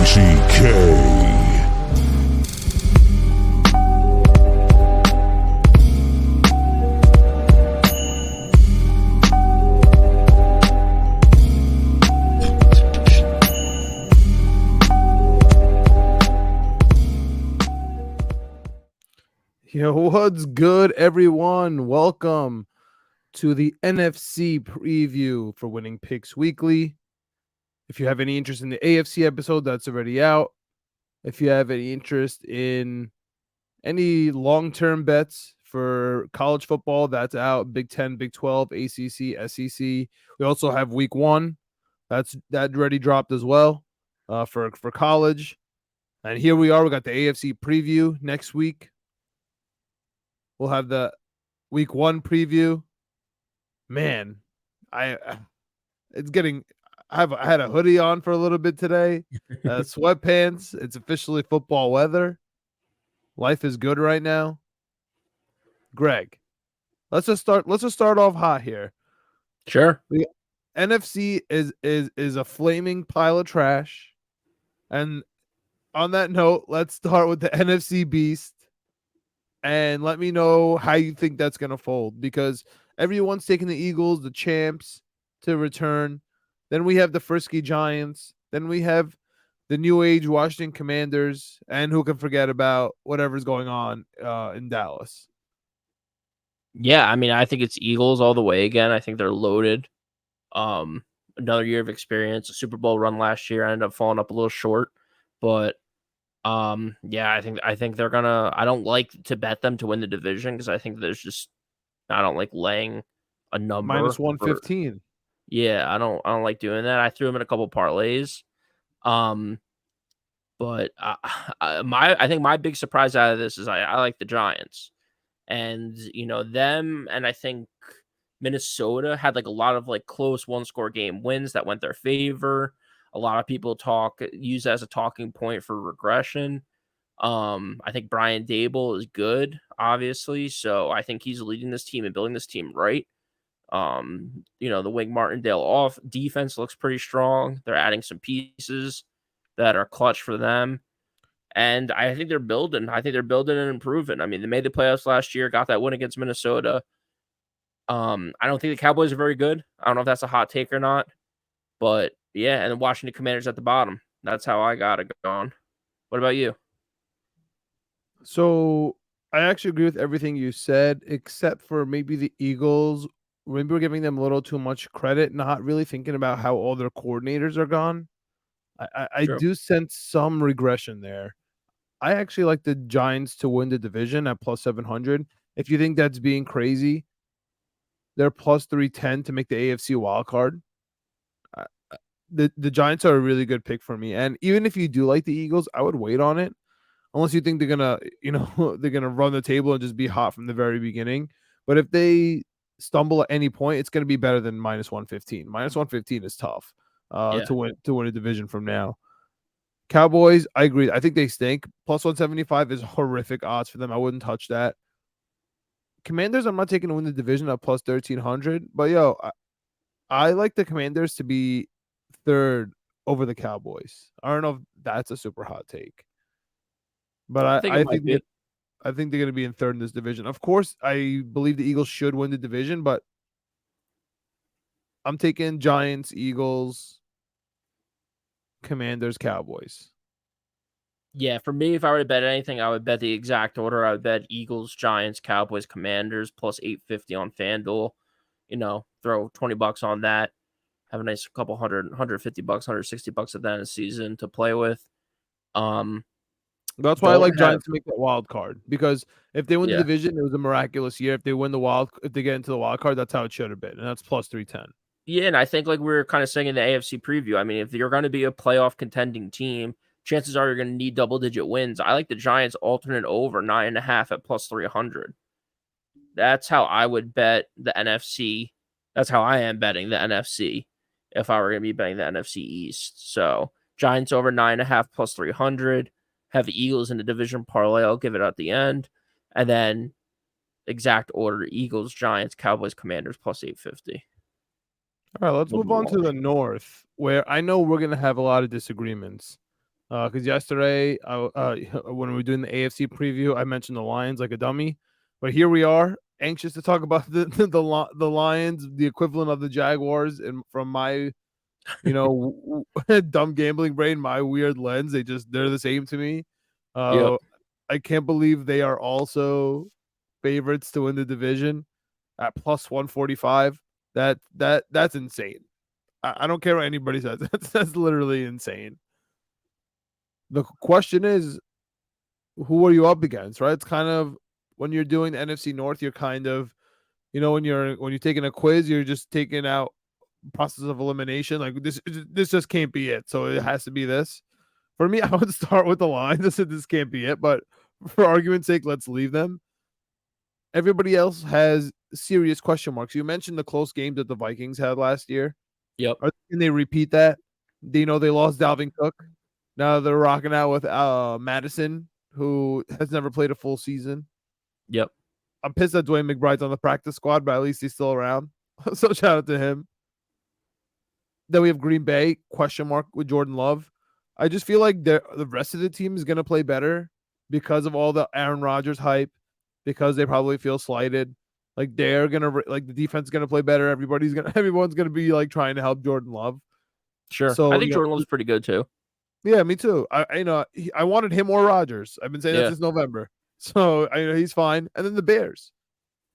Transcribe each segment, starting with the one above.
CK. Yo, what's good, everyone? Welcome to the NFC preview for Winning Picks Weekly. If you have any interest in the AFC episode, that's already out. If you have any interest in any long-term bets for college football, that's out. Big 10, Big 12, ACC, SEC. We also have Week 1. That already dropped as well for college. And here we are. We got the AFC preview next week. We'll have the Week 1 preview. Man, it's getting. I had a hoodie on for a little bit today. Sweatpants. It's officially football weather. Life is good right now. Greg, let's just start off hot here. Sure. The NFC is a flaming pile of trash. And on that note, let's start with the NFC Beast. And let me know how you think that's going to fold, because everyone's taking the Eagles, the champs, to return. Then we have the frisky Giants. Then we have the new age Washington Commanders. And who can forget about whatever's going on in Dallas? Yeah, I mean, I think it's Eagles all the way again. I think they're loaded. Another year of experience. A Super Bowl run last year. I ended up falling up a little short. But yeah, I think they're gonna. I don't like to bet them to win the division because I think I don't like laying a number Minus 115. Yeah, I don't like doing that. I threw them in a couple parlays. But I think my big surprise out of this is I like the Giants, and them, and I think Minnesota had like a lot of like close one-score game wins that went their favor. A lot of people use that as a talking point for regression. I think Brian Dable is good, obviously. So I think he's leading this team and building this team right. The Wink Martindale off defense looks pretty strong. They're adding some pieces that are clutch for them. And I think they're building. I think they're building and improving. I mean, they made the playoffs last year, got that win against Minnesota. I don't think the Cowboys are very good. I don't know if that's a hot take or not. But yeah, and the Washington Commanders at the bottom. That's how I got it going. What about you? So I actually agree with everything you said, except for maybe the Eagles. Maybe we're giving them a little too much credit, not really thinking about how all their coordinators are gone. I do sense some regression there. I actually like the Giants to win the division at plus 700. If you think that's being crazy, they're plus 310 to make the AFC wild card. The Giants are a really good pick for me. And even if you do like the Eagles, I would wait on it. Unless you think they're gonna, they're gonna run the table and just be hot from the very beginning. But if they stumble at any point, it's gonna be better than minus 115. Minus 115 is tough to win a division from now. Cowboys, I agree. I think they stink. Plus 175 is horrific odds for them. I wouldn't touch that. Commanders, I'm not taking to win the division at plus 1300. But I like the Commanders to be third over the Cowboys. I don't know if that's a super hot take. But I think they're going to be in third in this division. Of course, I believe the Eagles should win the division, but I'm taking Giants, Eagles, Commanders, Cowboys. Yeah, for me, if I were to bet anything, I would bet the exact order. I would bet Eagles, Giants, Cowboys, Commanders, plus 850 on FanDuel. Throw $20 on that. Have a nice couple $150, $160 at the end of the season to play with. That's why I like Giants to make that wild card, because if they win the division, it was a miraculous year. If they get into the wild card, that's how it should have been, and that's plus 310. Yeah, and I think like we were kind of saying in the AFC preview, I mean, if you're going to be a playoff contending team, chances are you're going to need double-digit wins. I like the Giants alternate over 9.5 at plus 300. That's how I would bet the NFC. That's how I am betting the NFC if I were going to be betting the NFC East. So Giants over 9.5 plus 300. Have the Eagles in the division parlay. I'll give it at the end. And then exact order, Eagles, Giants, Cowboys, Commanders, plus 850. All right, let's move on to the North, where I know we're going to have a lot of disagreements. Because yesterday, when we were doing the AFC preview, I mentioned the Lions like a dummy, but here we are, anxious to talk about the Lions, the equivalent of the Jaguars, and from my dumb gambling brain, my weird lens, they're the same to me. Yep. I can't believe they are also favorites to win the division at plus 145. That's insane. I don't care what anybody says. That's literally insane. The question is, who are you up against, right? It's kind of when you're doing the NFC North, you're kind of, when you're taking a quiz, you're just taking out process of elimination. Like this just can't be it. So it has to be this. For me, I would start with the line. This can't be it, but for argument's sake, let's leave them. Everybody else has serious question marks. You mentioned the close games that the Vikings had last year. Yep. Can they repeat that? They lost Dalvin Cook. Now they're rocking out with Madison, who has never played a full season. Yep. I'm pissed that Dwayne McBride's on the practice squad, but at least he's still around. So shout out to him. Then we have Green Bay, question mark with Jordan Love. I just feel like the rest of the team is going to play better because of all the Aaron Rodgers hype, because they probably feel slighted. Like they're going to, like the defense is going to play better. Everyone's going to be like trying to help Jordan Love. Sure. So I think Jordan Love's pretty good too. Yeah, me too. I wanted him or Rodgers. I've been saying that since November. So I know he's fine. And then the Bears,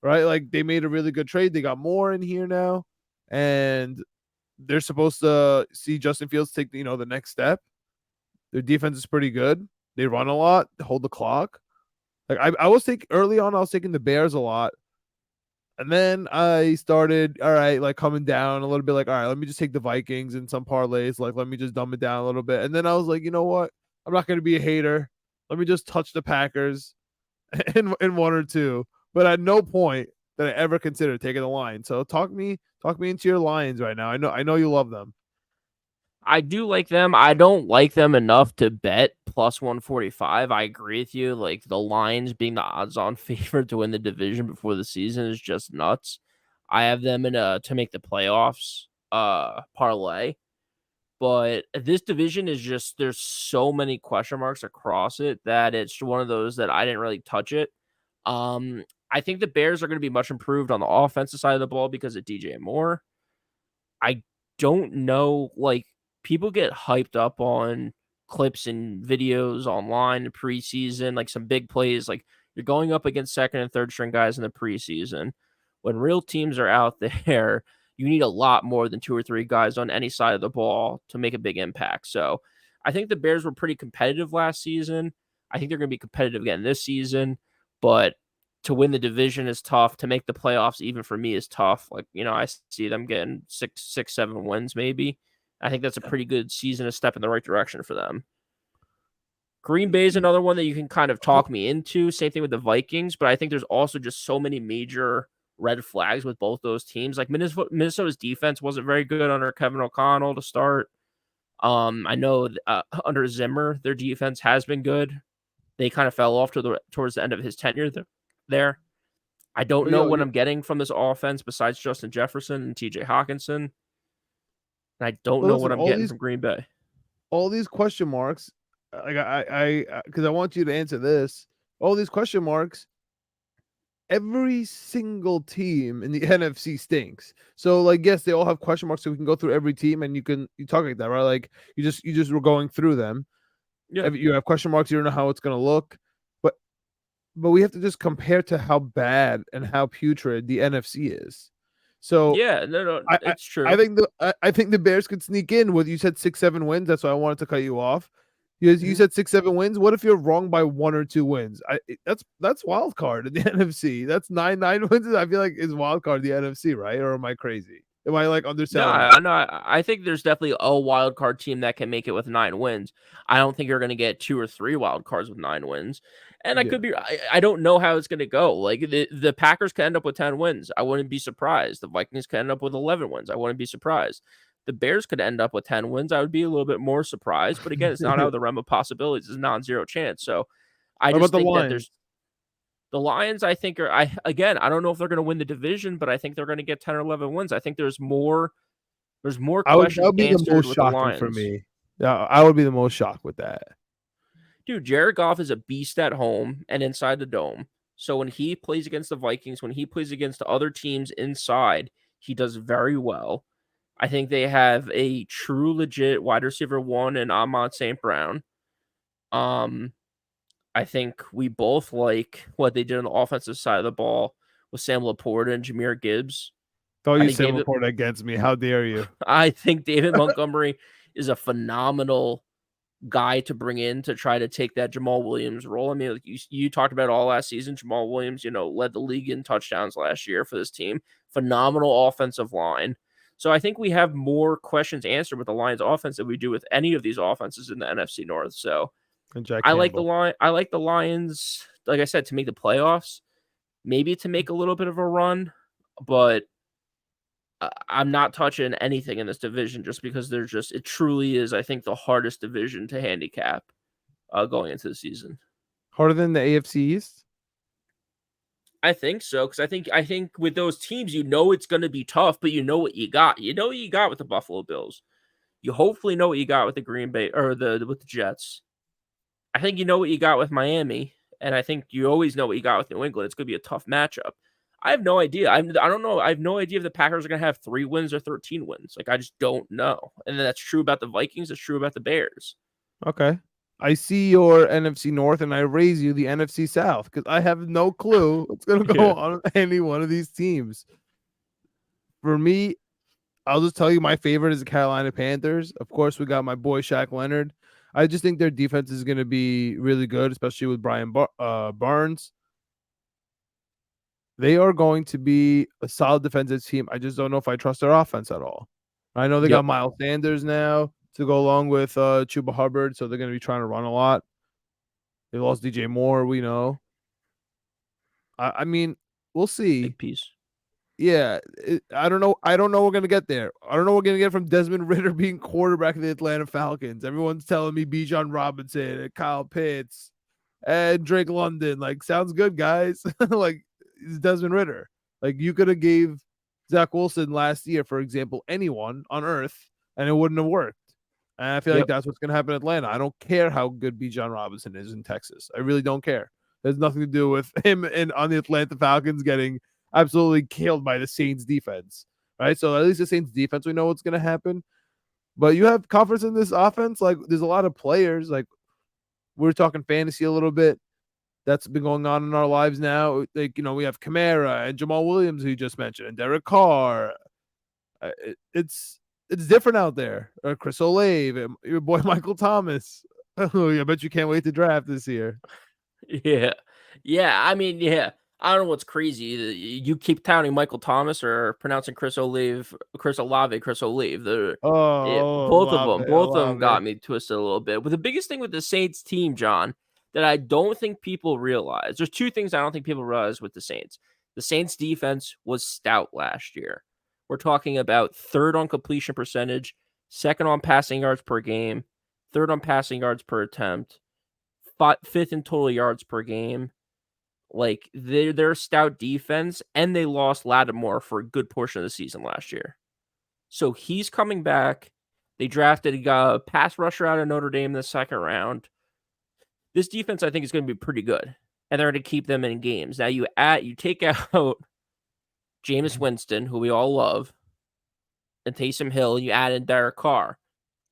right? Like they made a really good trade. They got more in here now, and they're supposed to see Justin Fields take the next step. Their defense is pretty good. They run a lot, hold the clock. Like I was taking the Bears a lot. And then I started, all right, like coming down a little bit, like, all right, let me just take the Vikings and some parlays. Like, let me just dumb it down a little bit. And then I was like, you know what? I'm not going to be a hater. Let me just touch the Packers in one or two. But at no point did I ever consider taking the line. So talk me into your Lions right now. I know you love them. I do like them. I don't like them enough to bet plus 145. I agree with you. Like the Lions being the odds-on favorite to win the division before the season is just nuts. I have them in to make the playoffs parlay. But this division is just, there's so many question marks across it that it's one of those that I didn't really touch it. I think the Bears are going to be much improved on the offensive side of the ball because of DJ Moore. I don't know, like, people get hyped up on clips and videos online in preseason, like some big plays. Like you're going up against second and third string guys in the preseason. When real teams are out there, you need a lot more than 2 or 3 guys on any side of the ball to make a big impact. So I think the Bears were pretty competitive last season. I think they're going to be competitive again this season, but to win the division is tough. To make the playoffs, even for me, is tough. Like, I see them getting 7 wins maybe. I think that's a pretty good season, a step in the right direction for them. Green Bay is another one that you can kind of talk me into. Same thing with the Vikings, but I think there's also just so many major red flags with both those teams. Like Minnesota's defense wasn't very good under Kevin O'Connell to start. I know under Zimmer, their defense has been good. They kind of fell off towards the end of his tenure there. I don't know what I'm getting from this offense besides Justin Jefferson and TJ Hawkinson. And I don't know what I'm getting from Green Bay. All these question marks, like because I want you to answer this. All these question marks, every single team in the NFC stinks. So, like, yes, they all have question marks, so we can go through every team, and you talk like that, right? Like, you just were going through them. Yeah, you have question marks. You don't know how it's gonna look, but we have to just compare to how bad and how putrid the NFC is. So yeah, no, it's true. I think the Bears could sneak in with, you said 6-7 wins. That's why I wanted to cut you off. You said 6-7 wins. What if you're wrong by 1 or 2 wins? That's wild card in the NFC. That's 9 wins. I feel like is wild card in the NFC, right? Or am I crazy? Am I like underselling? No, I think there's definitely a wild card team that can make it with 9 wins. I don't think you're going to get 2 or 3 wild cards with 9 wins. And I could be, I don't know how it's going to go. Like the Packers could end up with 10 wins. I wouldn't be surprised. The Vikings could end up with 11 wins. I wouldn't be surprised. The Bears could end up with 10 wins. I would be a little bit more surprised. But again, it's not out of the realm of possibilities. It's non-zero chance. So I just think that there's the Lions, I think, I don't know if they're going to win the division, but I think they're going to get 10 or 11 wins. I think there's more questions that would be answered the most with shocking the Lions. for me. Yeah, I would be the most shocked with that. Dude, Jared Goff is a beast at home and inside the dome. So when he plays against the Vikings, when he plays against other teams inside, he does very well. I think they have a true legit wide receiver one in Ahmad St. Brown. Um, I think we both like what they did on the offensive side of the ball with Sam Laporta and Jahmyr Gibbs. Don't I use think Sam David Laporta against me. How dare you? I think David Montgomery is a phenomenal guy to bring in to try to take that Jamal Williams role. I mean, like you talked about all last season. Jamal Williams, led the league in touchdowns last year for this team. Phenomenal offensive line. So I think we have more questions answered with the Lions offense than we do with any of these offenses in the NFC North. So And Jack I like the Campbell. line. I like the Lions, like I said, to make the playoffs, maybe to make a little bit of a run, but I'm not touching anything in this division just because it truly is, I think, the hardest division to handicap going into the season. Harder than the AFC East? I think so, because I think with those teams, it's going to be tough, but you know what you got. You know what you got with the Buffalo Bills. You hopefully know what you got with the Green Bay or with the Jets. I think you know what you got with Miami, and I think you always know what you got with New England. It's going to be a tough matchup. I have no idea. I don't know. I have no idea if the Packers are going to have 3 wins or 13 wins. Like, I just don't know. And that's true about the Vikings. It's true about the Bears. Okay. I see your NFC North and I raise you the NFC South because I have no clue what's going to go Yeah. on with any one of these teams. For me, I'll just tell you my favorite is the Carolina Panthers. Of course, we got my boy Shaq Leonard. I just think their defense is going to be really good, especially with Barnes. They are going to be a solid defensive team. I just don't know if I trust their offense at all. I know they Yep. got Miles Sanders now to go along with Chuba Hubbard, so they're going to be trying to run a lot. They lost DJ Moore, we know. I mean, we'll see. Big piece. Yeah, I don't know. I don't know we're gonna get there. I don't know what we're gonna get from Desmond Ritter being quarterback of the Atlanta Falcons. Everyone's telling me Bijan Robinson and Kyle Pitts and Drake London. Like, sounds good, guys. Like, it's Desmond Ritter. Like, you could have gave Zach Wilson last year, for example, anyone on earth, and it wouldn't have worked. And I feel like Yep. that's what's gonna happen in Atlanta. I don't care how good Bijan Robinson is in Texas. I really don't care. There's nothing to do with him and on the Atlanta Falcons getting absolutely killed by the Saints defense, right? So at least the Saints defense, we know what's going to happen. But you have confidence in this offense. Like, there's a lot of players. Like, we're talking fantasy a little bit. That's been going on in our lives now. Like, we have Kamara and Jamal Williams, who you just mentioned, and Derek Carr. It's different out there. Chris Olave, and your boy Michael Thomas. I bet you can't wait to draft this year. Yeah. Yeah. I mean, yeah. I don't know what's crazy. You keep counting Michael Thomas or pronouncing Chris Olave. Both of them. Both of them Olave. got me twisted a little bit. But the biggest thing with the Saints team, John, that I don't think people realize. There's 2 things I don't think people realize with the Saints. The Saints defense was stout last year. We're talking about 3rd on completion percentage, 2nd on passing yards per game, 3rd on passing yards per attempt, 5th in total yards per game. Like, they're a stout defense, and they lost Lattimore for a good portion of the season last year. So he's coming back. They drafted a pass rusher out of Notre Dame in the 2nd round. This defense, I think, is going to be pretty good, and they're going to keep them in games. Now you take out Jameis Winston, who we all love, and Taysom Hill, and you add in Derek Carr.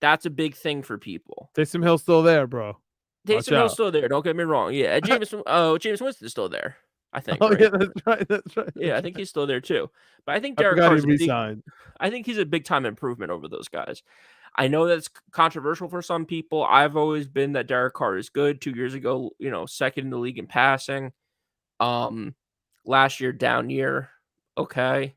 That's a big thing for people. Taysom Hill's still there, bro. Taysom Hill's still there. Don't get me wrong. Yeah, Jameis Winston's still there. I think. Oh, right? yeah, that's right. That's right. Yeah, I think he's still there too. But I think I Derek forgot Carr he is resigned. I think he's a big time improvement over those guys. I know that's controversial for some people. I've always been that Derek Carr is good. 2 years ago, 2nd in the league in passing. Last year, down year. Okay.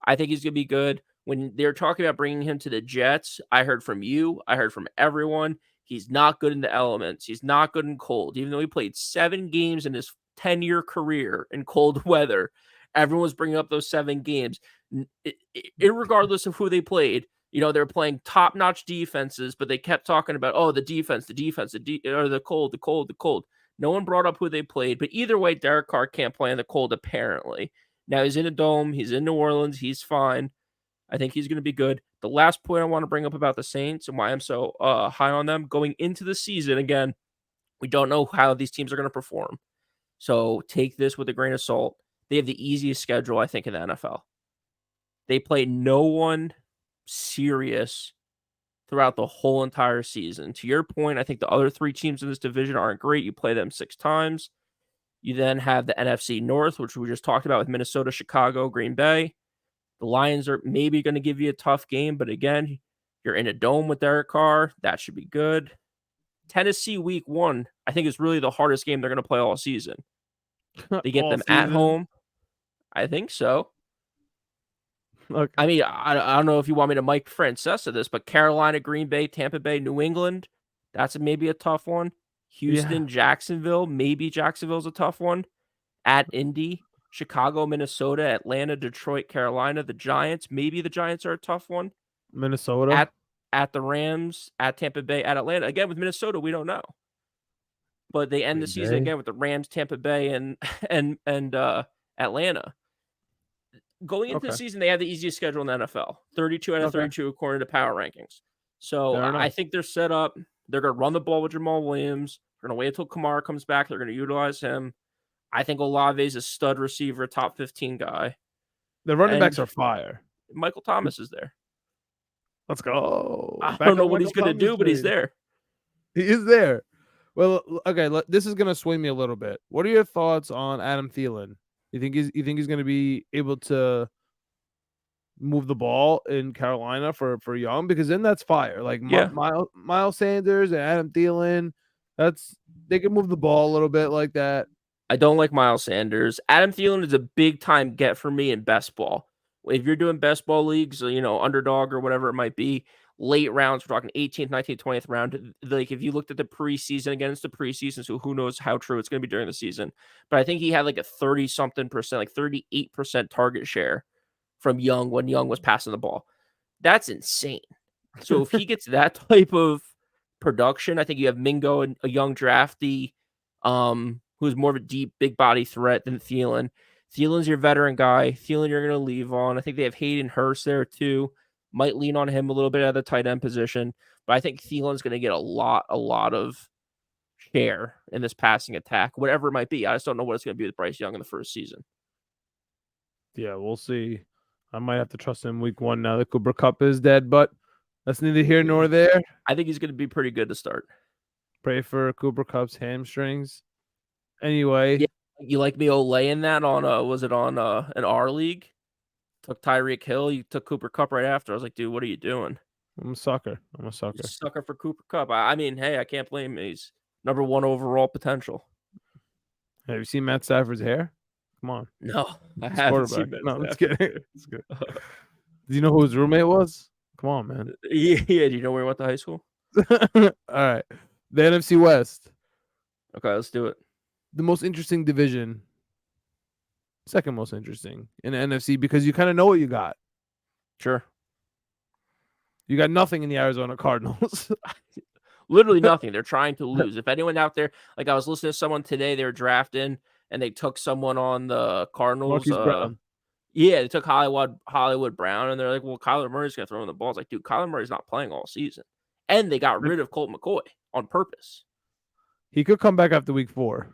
I think he's going to be good. When they're talking about bringing him to the Jets, I heard from you. I heard from everyone. He's not good in the elements. He's not good in cold. Even though he played 7 games in his 10-year career in cold weather, everyone's bringing up those 7 games. Irregardless of who they played, they're playing top-notch defenses, but they kept talking about, the defense, or the cold. No one brought up who they played, but either way, Derek Carr can't play in the cold, apparently. Now, he's in a dome. He's in New Orleans. He's fine. I think he's going to be good. The last point I want to bring up about the Saints and why I'm so high on them going into the season, again, we don't know how these teams are going to perform. So take this with a grain of salt. They have the easiest schedule, I think, in the NFL. They play no one serious throughout the whole entire season. To your point, I think the other 3 teams in this division aren't great. You play them 6 times. You then have the NFC North, which we just talked about with Minnesota, Chicago, Green Bay. The Lions are maybe going to give you a tough game, but again, you're in a dome with Derek Carr. That should be good. Tennessee week 1, I think is really the hardest game they're going to play all season. They get All them at season? home. I think so. Okay. I mean, I don't know if you want me to Mike Francesa this, but Carolina, Green Bay, Tampa Bay, New England, that's maybe a tough one. Houston, Jacksonville, maybe Jacksonville's a tough one. At Indy, Chicago, Minnesota, Atlanta, Detroit, Carolina, the Giants, maybe the Giants are a tough one. Minnesota. At the Rams, at Tampa Bay, at Atlanta. Again, with Minnesota, we don't know. But they end the season again with the Rams, Tampa Bay, and Atlanta. Going into the season, they have the easiest schedule in the NFL. 32 out of 32 according to power rankings. So I think they're set up. They're going to run the ball with Jamal Williams. They're going to wait until Kamara comes back. They're going to utilize him. I think Olave is a stud receiver, top 15 guy. The running backs are fire. Michael Thomas is there. Let's go. I don't know what he's going to do, but he's there. He is there. Well, okay, this is going to swing me a little bit. What are your thoughts on Adam Thielen? You think he's going to be able to move the ball in Carolina for Young? Because then that's fire. Like Miles Sanders and Adam Thielen, they can move the ball a little bit like that. I don't like Miles Sanders. Adam Thielen is a big time get for me in best ball. If you're doing best ball leagues, underdog or whatever it might be, late rounds, we're talking 18th, 19th, 20th round. Like if you looked at the preseason, again, it's the preseason, so who knows how true it's going to be during the season. But I think he had like a 30-something percent, like 38% target share from Young when Young was passing the ball. That's insane. So if he gets that type of production, I think you have Mingo and a young drafty, who's more of a deep, big body threat than Thielen. Thielen's your veteran guy. Thielen you're going to leave on. I think they have Hayden Hurst there too. Might lean on him a little bit at the tight end position. But I think Thielen's going to get a lot of share in this passing attack, whatever it might be. I just don't know what it's going to be with Bryce Young in the first season. Yeah, we'll see. I might have to trust him week 1 now that Cooper Kupp is dead, but that's neither here nor there. I think he's going to be pretty good to start. Pray for Cooper Kupp's hamstrings. Anyway. Yeah, you like me laying that on was it on an R league? Took Tyreek Hill, you took Cooper Kupp right after. I was like, dude, what are you doing? I'm a sucker. You're a sucker for Cooper Kupp. I mean, hey, I can't blame him. He's number 1 overall potential. Have you seen Matt Stafford's hair? Come on. No, I haven't seen Matt Stafford. Let's get it. It's good. Do you know who his roommate was? Come on, man. Yeah. Do you know where he went to high school? All right. The NFC West. Okay, let's do it. The most interesting division. Second most interesting in the NFC because you kind of know what you got. Sure. You got nothing in the Arizona Cardinals. Literally nothing. They're trying to lose. If anyone out there, like I was listening to someone today, they were drafting and they took someone on the Cardinals. Yeah, they took Hollywood Brown, and they're like, well, Kyler Murray's going to throw in the ball. It's like, dude, Kyler Murray's not playing all season. And they got rid of Colt McCoy on purpose. He could come back after week 4.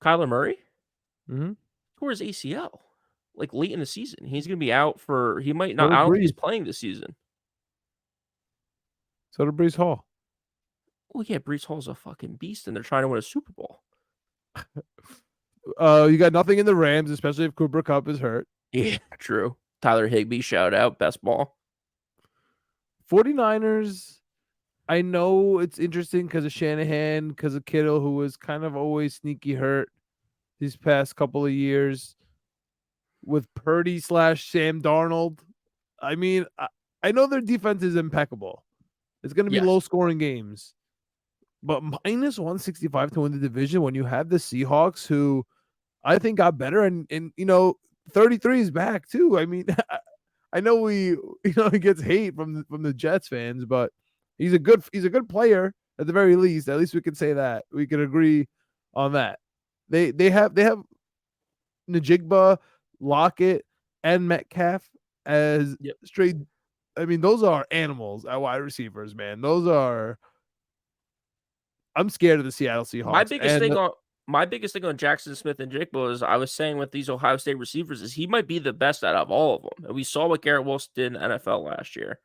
Kyler Murray? Mm-hmm. Tore his ACL like late in the season. He's going to be out he might not. I don't think he's playing this season. So did Breece Hall. Well, yeah, Breece Hall's a fucking beast, and they're trying to win a Super Bowl. You got nothing in the Rams, especially if Cooper Kupp is hurt. Yeah, true. Tyler Higbee, shout out, best ball. 49ers, I know it's interesting because of Shanahan, because of Kittle, who was kind of always sneaky hurt these past couple of years. With Purdy / Sam Darnold. I mean, I know their defense is impeccable. It's going to be low-scoring games. But minus 165 to win the division when you have the Seahawks, who I think got better, and 33 is back too. I mean, I know he gets hate from the Jets fans, but he's a good player at the very least. At least we can say that. We can agree on that. They have Najigba, Lockett, and Metcalf as Yep. straight. I mean, those are animals at wide receivers, man. Those are. I'm scared of the Seattle My Seahawks. biggest And thing on my biggest thing on Jackson Smith and Jigba is I was saying with these Ohio State receivers is he might be the best out of all of them. And we saw what Garrett Wilson did in the NFL last year.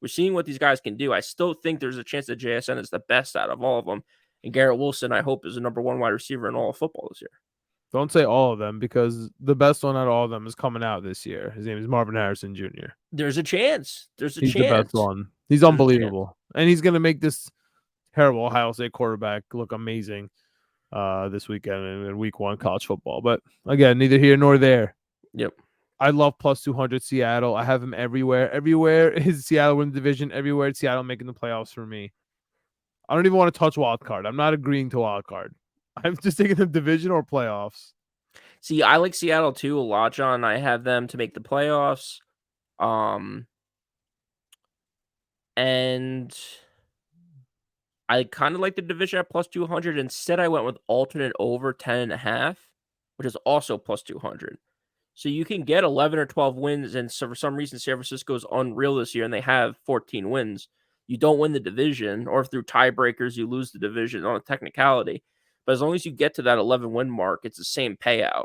We're seeing what these guys can do. I still think there's a chance that JSN is the best out of all of them. And Garrett Wilson, I hope, is the number one wide receiver in all of football this year. don't say all of them because the best one out of all of them is coming out this year. His name is Marvin Harrison Jr. There's a chance. There's a He's the best chance. one. He's There's a chance. unbelievable. And he's going to make this terrible Ohio State quarterback look amazing this weekend in week 1 college football. But again, neither here nor there. Yep. I love plus 200 Seattle. I have him everywhere. Everywhere is Seattle win the division. Everywhere it's Seattle making the playoffs for me. I don't even want to touch wild card. I'm not agreeing to wild card. I'm just taking the division or playoffs. See, I like Seattle too a lot, John. I have them to make the playoffs. And I kind of like the division at plus 200. Instead, I went with alternate over 10.5, which is also plus 200. So you can get 11 or 12 wins, and so for some reason, San Francisco is unreal this year, and they have 14 wins. You don't win the division, or through tiebreakers, you lose the division on a technicality. But as long as you get to that 11 win mark, it's the same payout.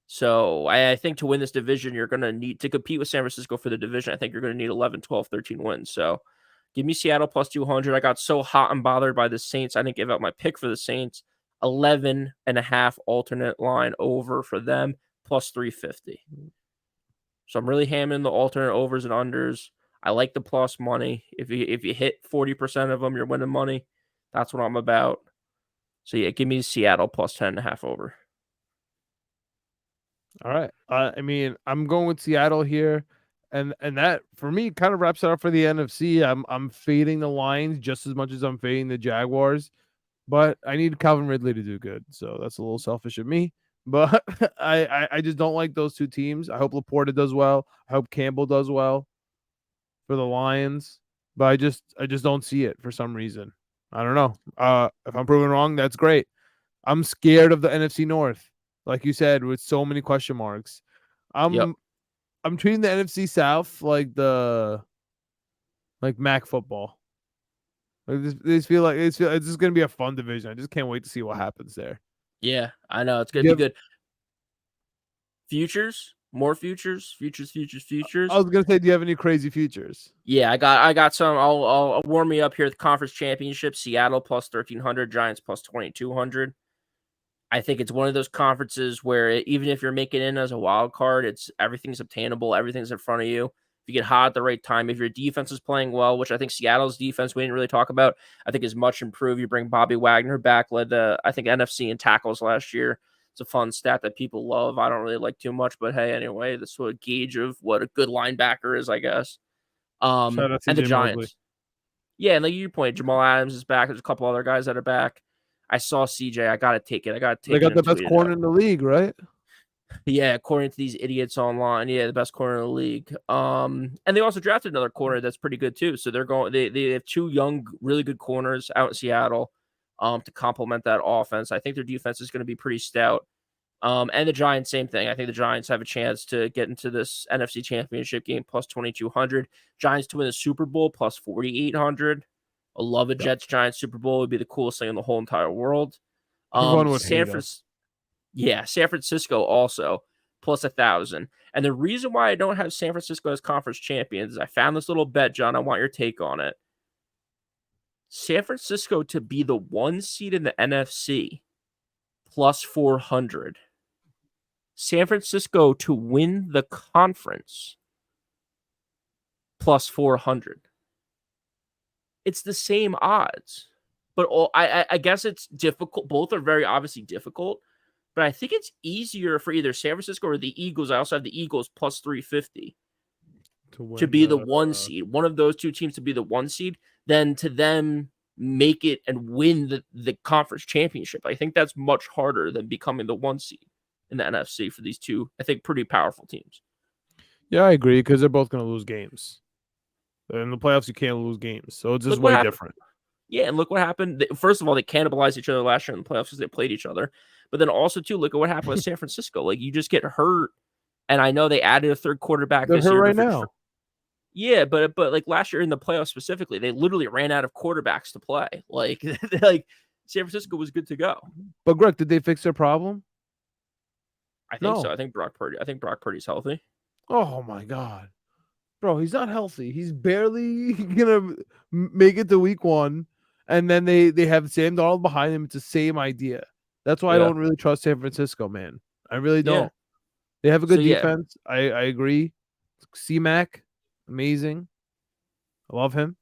So I think to win this division, you're going to need to compete with San Francisco for the division. I think you're going to need 11, 12, 13 wins. So give me Seattle plus 200. I got so hot and bothered by the Saints. I didn't give out my pick for the Saints. 11.5 alternate line over for them, plus 350. So I'm really hammering the alternate overs and unders. I like the plus money. If you hit 40% of them, you're winning money. That's what I'm about. So yeah, give me Seattle plus 10.5 over. All right. I mean, I'm going with Seattle here. And that for me kind of wraps it up for the NFC. I'm fading the Lions just as much as I'm fading the Jaguars, but I need Calvin Ridley to do good. So that's a little selfish of me. But I just don't like those two teams. I hope Laporta does well. I hope Campbell does well for the Lions. But I just don't see it for some reason. I don't know. If I'm proven wrong, that's great. I'm scared of the NFC North, like you said, with so many question marks. I'm treating the NFC South like MAC football. I just feel like it's just gonna be a fun division. I just can't wait to see what happens there. Yeah, I know. It's going to be good. Futures? More futures? Futures. I was gonna say, do you have any crazy futures? Yeah, I got some. I'll warm me up here. The conference championship: Seattle plus 1,300, Giants plus 2,200. I think it's one of those conferences where even if you're making in as a wild card, everything's obtainable, everything's in front of you. If you get hot at the right time, if your defense is playing well, which I think Seattle's defense we didn't really talk about, I think is much improved. You bring Bobby Wagner back, led the I think NFC in tackles last year. It's a fun stat that people love. I don't really like too much, but hey, anyway, that's sort of gauge of what a good linebacker is, I guess. Shout out And the CJ Giants. Mosley. Yeah, and like you pointed, Jamal Adams is back. There's a couple other guys that are back. I saw CJ. I gotta take it. They got the best corner in the league, right? Yeah, according to these idiots online, yeah, the best corner in the league. And they also drafted another corner that's pretty good too. So they're going. They have two young, really good corners out in Seattle, to complement that offense. I think their defense is going to be pretty stout. And the Giants, same thing. I think the Giants have a chance to get into this NFC Championship game plus 2,200. Giants to win the Super Bowl plus 4,800. I love a Jets Giants Super Bowl. It would be the coolest thing in the whole entire world. San Francisco also plus 1,000. And the reason why I don't have San Francisco as conference champions is I found this little bet, John. I want your take on it. San Francisco to be the 1 seed in the NFC plus 400. San Francisco to win the conference plus 400. It's the same odds, but I guess it's difficult. Both are very obviously difficult, but I think it's easier for either San Francisco or the Eagles. I also have the Eagles plus 350 to be the 1 seed. One of those two teams to be the 1 seed, than to them make it and win the conference championship. I think that's much harder than becoming the 1 seed in the NFC for these two, I think, pretty powerful teams. Yeah, I agree, because they're both going to lose games. In the playoffs, you can't lose games, so it's just way different. Yeah, and look what happened. First of all, they cannibalized each other last year in the playoffs because they played each other. But then also, too, look at what happened with San Francisco. Like, you just get hurt, And I know they added a third quarterback They're this hurt year. right now. Yeah, but like last year in the playoffs specifically, they literally ran out of quarterbacks to play. Like San Francisco was good to go. But Greg, did they fix their problem? I think so. No. I think Brock Purdy's healthy. Oh my God, bro, he's not healthy. He's barely gonna make it to week 1, and then they have Sam Darnold behind him. It's the same idea. That's why I Yeah. don't really trust San Francisco, man. I really Yeah. don't. They have a So, good yeah. defense. I agree. C-Mac, amazing. I love him.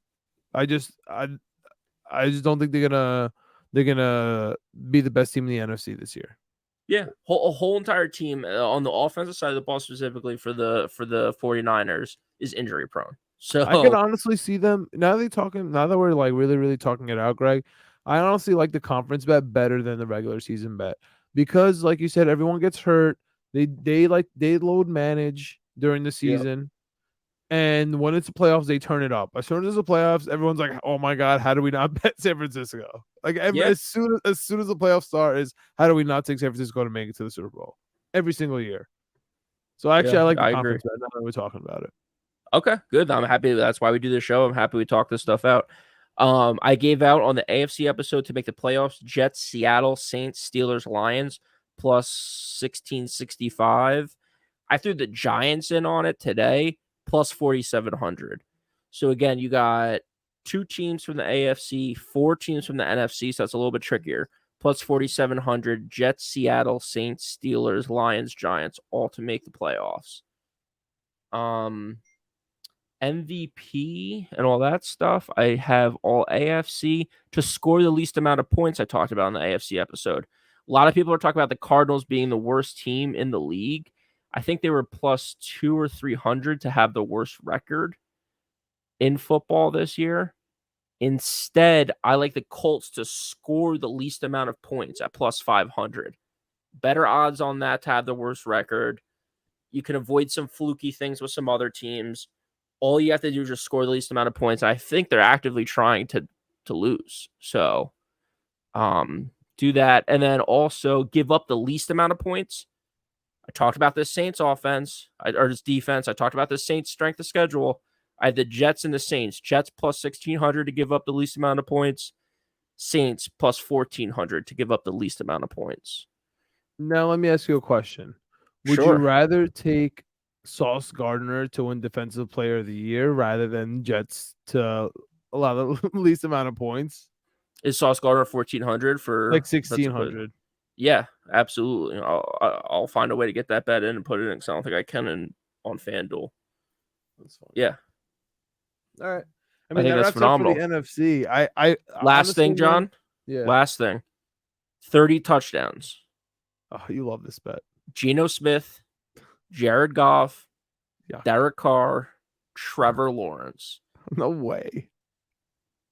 I just don't think they're gonna be the best team in the NFC this year. Yeah, a whole entire team on the offensive side of the ball, specifically for the 49ers, is injury prone. So I can honestly see them now that we're like really, really talking it out, Greg. I honestly like the conference bet better than the regular season bet because, like you said, everyone gets hurt. They load manage during the season. And when it's the playoffs, they turn it up. As soon as the playoffs, everyone's like, "Oh my God, how do we not bet San Francisco?" Like as soon as the playoffs start, is how do we not take San Francisco to make it to the Super Bowl every single year? So actually, I like the conference bet. Now that we're talking about it. Okay, good. I'm happy. That's why we do this show. I'm happy we talk this stuff out. I gave out on the AFC episode to make the playoffs: Jets, Seattle, Saints, Steelers, Lions plus 1665. I threw the Giants in on it today plus 4,700. So again, you got 2 teams from the AFC, 4 teams from the NFC, so that's a little bit trickier. Plus 4,700, Jets, Seattle, Saints, Steelers, Lions, Giants, all to make the playoffs. MVP and all that stuff, I have all AFC to score the least amount of points I talked about in the AFC episode. A lot of people are talking about the Cardinals being the worst team in the league. I think they were plus 200 or 300 to have the worst record in football this year. Instead, I like the Colts to score the least amount of points at plus 500. Better odds on that to have the worst record. You can avoid some fluky things with some other teams. All you have to do is just score the least amount of points. I think they're actively trying to lose. So do that. And then also give up the least amount of points. I talked about this Saints offense or this defense. I talked about the Saints strength of schedule. I had the Jets and the Saints. Jets plus 1,600 to give up the least amount of points. Saints plus 1,400 to give up the least amount of points. Now, let me ask you a question. Would you rather take Sauce Gardner to win Defensive Player of the Year rather than Jets to allow the least amount of points? Is Sauce Gardner 1,400 for like 1,600? Yeah, absolutely. I'll find a way to get that bet in and put it in because I don't think I can on FanDuel. That's fine. Yeah. All right. I think that's phenomenal. For the NFC. I last thing, John. Yeah. Last thing. 30 touchdowns. Oh, you love this bet. Geno Smith, Jared Goff, Derek Carr, Trevor Lawrence. No way.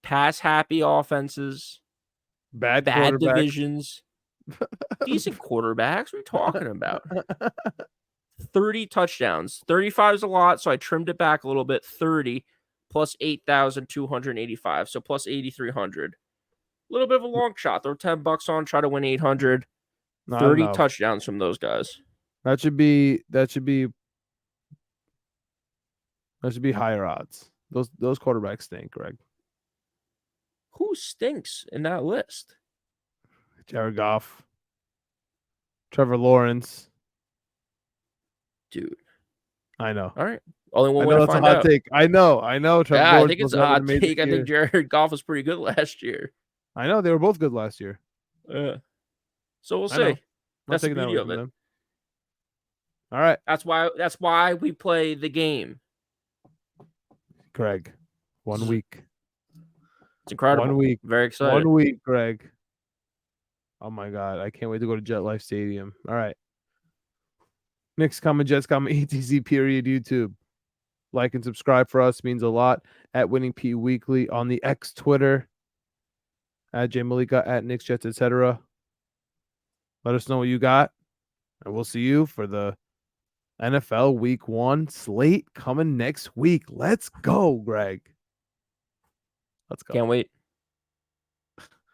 Pass happy offenses. Bad divisions. Decent quarterbacks. What are you talking about? 30 touchdowns. 35 is a lot, so I trimmed it back a little bit. 30 plus 8,285, so plus 8,300. A little bit of a long shot. Throw $10 on, try to win 800. 30 touchdowns from those guys. That should be higher odds. Those quarterbacks stink, Greg. Who stinks in that list? Jared Goff, Trevor Lawrence. Dude. I know. All right. Only one way to find out. That's a hot take. I know. Trevor Lawrence, I think it's a hot take. I think Jared Goff was pretty good last year. I know. They were both good last year. So we'll see. That's the beauty of it. All right. That's why we play the game. Greg, 1 week. It's incredible. 1 week. Very excited. 1 week, Greg. Oh my God. I can't wait to go to Jet Life Stadium. All right. Knicks comma, Jets comma, ETC period YouTube. Like and subscribe for us means a lot. At Winning P Weekly on the X Twitter. At J Meleka, at Knicks Jets, etc. Let us know what you got. And we'll see you for the NFL Week 1 slate coming next week. Let's go, Greg. Let's go. Can't wait.